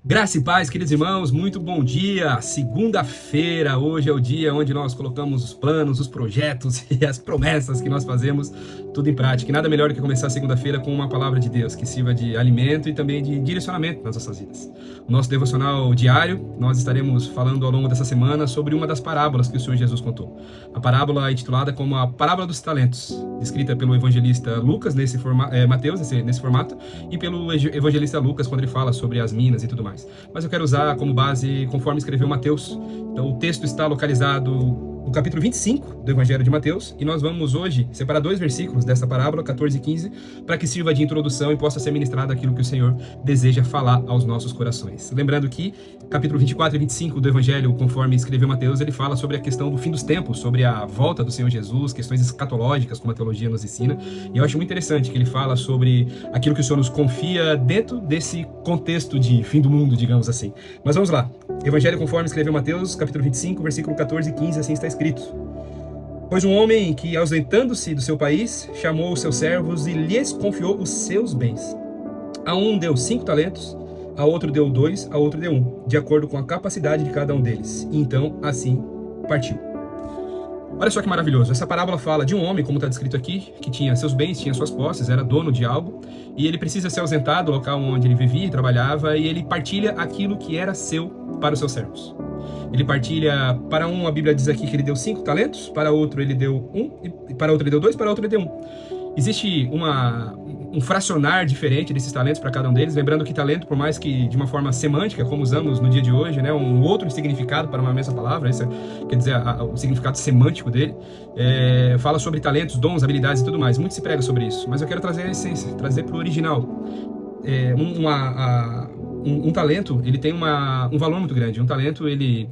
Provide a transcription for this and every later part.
Graça e paz, queridos irmãos, muito bom dia. Segunda-feira, hoje é o dia onde nós colocamos os planos, os projetos e as promessas que nós fazemos, tudo em prática. E nada melhor do que começar a segunda-feira com uma palavra de Deus, que sirva de alimento e também de direcionamento nas nossas vidas. O nosso devocional diário, nós estaremos falando ao longo dessa semana sobre uma das parábolas que o Senhor Jesus contou. A parábola é intitulada como a Parábola dos Talentos, escrita pelo evangelista Lucas, Mateus, nesse formato, e pelo evangelista Lucas, quando ele fala sobre as minas e tudo mais. Mas eu quero usar como base conforme escreveu Mateus. Então o texto está localizado no capítulo 25 do Evangelho de Mateus, e nós vamos hoje separar dois versículos dessa parábola, 14 e 15, para que sirva de introdução e possa ser ministrado aquilo que o Senhor deseja falar aos nossos corações. Lembrando que capítulo 24 e 25 do Evangelho, conforme escreveu Mateus, ele fala sobre a questão do fim dos tempos, sobre a volta do Senhor Jesus, questões escatológicas, como a teologia nos ensina, e eu acho muito interessante que ele fala sobre aquilo que o Senhor nos confia dentro desse contexto de fim do mundo, digamos assim. Mas vamos lá. Evangelho conforme escreveu Mateus, capítulo 25, versículo 14 e 15, assim está escrito. Pois um homem que, ausentando-se do seu país, chamou os seus servos e lhes confiou os seus bens. A um deu 5 talentos, a outro deu 2, a outro deu 1, de acordo com a capacidade de cada um deles. E então, assim, partiu. Olha só que maravilhoso. Essa parábola fala de um homem, como está descrito aqui, que tinha seus bens, tinha suas posses, era dono de algo, e ele precisa se ausentar do local onde ele vivia e trabalhava, e ele partilha aquilo que era seu para os seus servos. Ele partilha, para um, a Bíblia diz aqui que ele deu 5 talentos, para outro ele deu 1, para outro ele deu 2, para outro ele deu 1. Existe um fracionar diferente desses talentos para cada um deles, lembrando que talento, por mais que de uma forma semântica, como usamos no dia de hoje, né, um outro significado para uma mesma palavra, isso quer dizer, o significado semântico dele, fala sobre talentos, dons, habilidades e tudo mais. Muito se prega sobre isso, mas eu quero trazer a essência, trazer para o original. Um talento, ele tem um valor muito grande. Um talento, ele,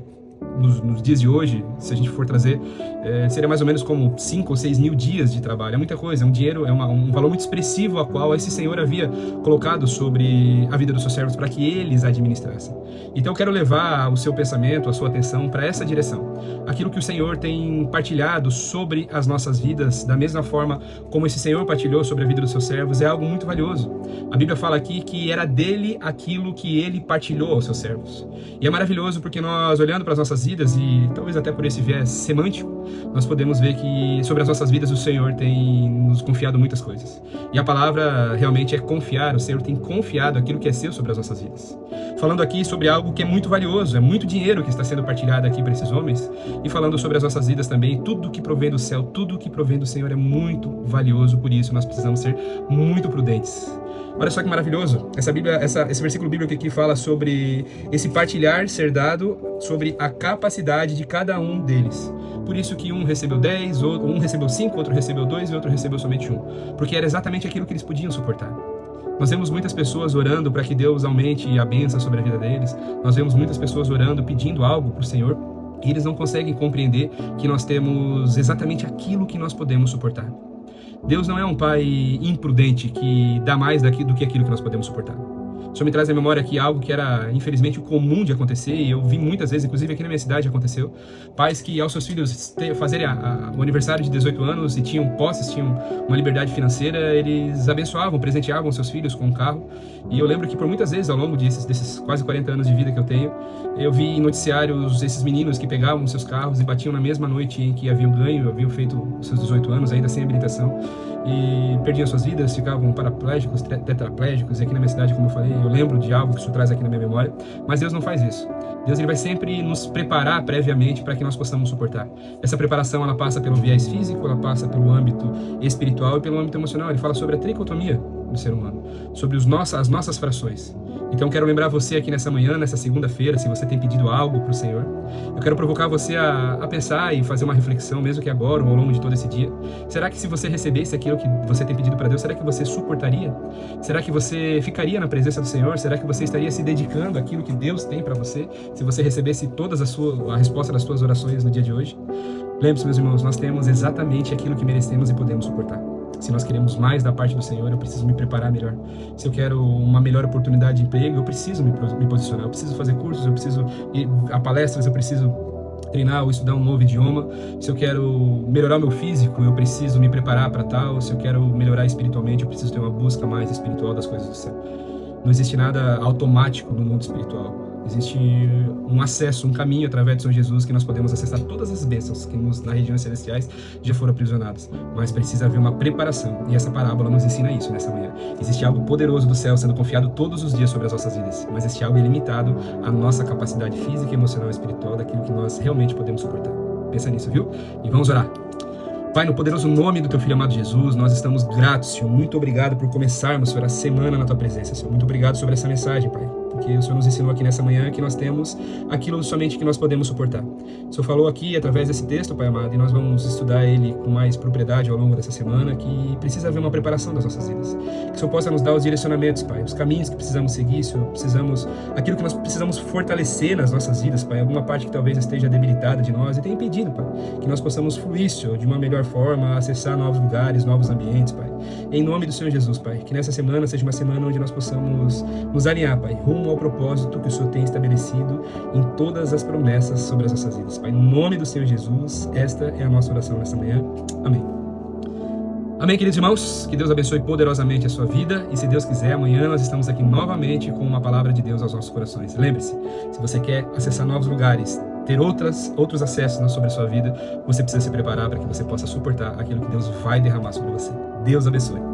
nos dias de hoje, se a gente for trazer, seria mais ou menos como 5 ou 6 mil dias de trabalho. É muita coisa, é um dinheiro, um valor muito expressivo a qual esse Senhor havia colocado sobre a vida dos seus servos para que eles administrassem. Então eu quero levar o seu pensamento, a sua atenção para essa direção. Aquilo que o Senhor tem partilhado sobre as nossas vidas, da mesma forma como esse Senhor partilhou sobre a vida dos seus servos, é algo muito valioso. A Bíblia fala aqui que era dele aquilo que ele partilhou aos seus servos. E é maravilhoso porque nós, olhando para as nossas vidas, e talvez até por esse viés semântico, nós podemos ver que sobre as nossas vidas o Senhor tem nos confiado muitas coisas. E a palavra realmente é confiar. O Senhor tem confiado aquilo que é seu sobre as nossas vidas. Falando aqui sobre algo que é muito valioso, é muito dinheiro que está sendo partilhado aqui para esses homens, e falando sobre as nossas vidas também, tudo que provém do céu, tudo que provém do Senhor é muito valioso, por isso nós precisamos ser muito prudentes. Olha só que maravilhoso, esse versículo bíblico aqui fala sobre esse partilhar ser dado sobre a capacidade de cada um deles. Por isso que um recebeu 10, um recebeu 5, outro recebeu 2 e outro recebeu somente 1. Porque era exatamente aquilo que eles podiam suportar. Nós vemos muitas pessoas orando para que Deus aumente a bênção sobre a vida deles. Nós vemos muitas pessoas orando, pedindo algo para o Senhor, e eles não conseguem compreender que nós temos exatamente aquilo que nós podemos suportar. Deus não é um pai imprudente que dá mais do que aquilo que nós podemos suportar. O Senhor me traz à memória aqui algo que era, infelizmente, o comum de acontecer, e eu vi muitas vezes, inclusive aqui na minha cidade aconteceu, pais que aos seus filhos fazerem o aniversário de 18 anos e tinham posses, tinham uma liberdade financeira, eles abençoavam, presenteavam seus filhos com um carro. E eu lembro que por muitas vezes, ao longo desses quase 40 anos de vida que eu tenho, eu vi em noticiários esses meninos que pegavam seus carros e batiam na mesma noite em que haviam ganho, haviam feito os seus 18 anos, ainda sem habilitação, e perdiam suas vidas, ficavam paraplégicos, tetraplégicos. E aqui na minha cidade, como eu falei, eu lembro de algo que isso traz aqui na minha memória. Mas Deus não faz isso. Deus, ele vai sempre nos preparar previamente para que nós possamos suportar. Essa preparação, ela passa pelo viés físico, ela passa pelo âmbito espiritual e pelo âmbito emocional. Ele fala sobre a tricotomia do ser humano, sobre as nossas frações. Então quero lembrar você aqui nessa manhã, nessa segunda-feira, se você tem pedido algo para o Senhor, eu quero provocar você a pensar e fazer uma reflexão, mesmo que agora ou ao longo de todo esse dia. Será que se você recebesse aquilo que você tem pedido para Deus, será que você suportaria? Será que você ficaria na presença do Senhor? Será que você estaria se dedicando àquilo que Deus tem para você, se você recebesse a resposta das suas orações no dia de hoje? Lembre-se, meus irmãos, nós temos exatamente aquilo que merecemos e podemos suportar. Se nós queremos mais da parte do Senhor, eu preciso me preparar melhor. Se eu quero uma melhor oportunidade de emprego, eu preciso me posicionar. Eu preciso fazer cursos, eu preciso ir a palestras, eu preciso treinar ou estudar um novo idioma. Se eu quero melhorar o meu físico, eu preciso me preparar para tal. Se eu quero melhorar espiritualmente, eu preciso ter uma busca mais espiritual das coisas do céu. Não existe nada automático no mundo espiritual. Existe um acesso, um caminho através de São Jesus que nós podemos acessar todas as bênçãos que nas regiões celestiais já foram aprisionadas. Mas precisa haver uma preparação, e essa parábola nos ensina isso nessa manhã. Existe algo poderoso do céu sendo confiado todos os dias sobre as nossas vidas, mas este algo é limitado à nossa capacidade física, emocional e espiritual, daquilo que nós realmente podemos suportar. Pensa nisso, viu? E vamos orar. Pai, no poderoso nome do Teu Filho amado Jesus, nós estamos gratos, Senhor. Muito obrigado por começarmos, Senhor, a semana na Tua presença, Senhor. Muito obrigado sobre essa mensagem, Pai, porque o Senhor nos ensinou aqui nessa manhã que nós temos aquilo somente que nós podemos suportar. O Senhor falou aqui através desse texto, Pai amado, e nós vamos estudar ele com mais propriedade ao longo dessa semana, que precisa haver uma preparação das nossas vidas. Que o Senhor possa nos dar os direcionamentos, Pai, os caminhos que precisamos seguir, Senhor, aquilo que nós precisamos fortalecer nas nossas vidas, Pai, alguma parte que talvez esteja debilitada de nós e tenha impedido, Pai, que nós possamos fluir, Senhor, de uma melhor forma, acessar novos lugares, novos ambientes, Pai. Em nome do Senhor Jesus, Pai, que nessa semana seja uma semana onde nós possamos nos alinhar, Pai, rumo ao propósito que o Senhor tem estabelecido em todas as promessas sobre as nossas vidas, Pai. Em nome do Senhor Jesus, esta é a nossa oração nessa manhã. Amém. Amém, queridos irmãos, que Deus abençoe poderosamente a sua vida, e se Deus quiser, amanhã nós estamos aqui novamente com uma palavra de Deus aos nossos corações. Lembre-se, se você quer acessar novos lugares, ter outros acessos sobre a sua vida, você precisa se preparar para que você possa suportar aquilo que Deus vai derramar sobre você. Deus abençoe.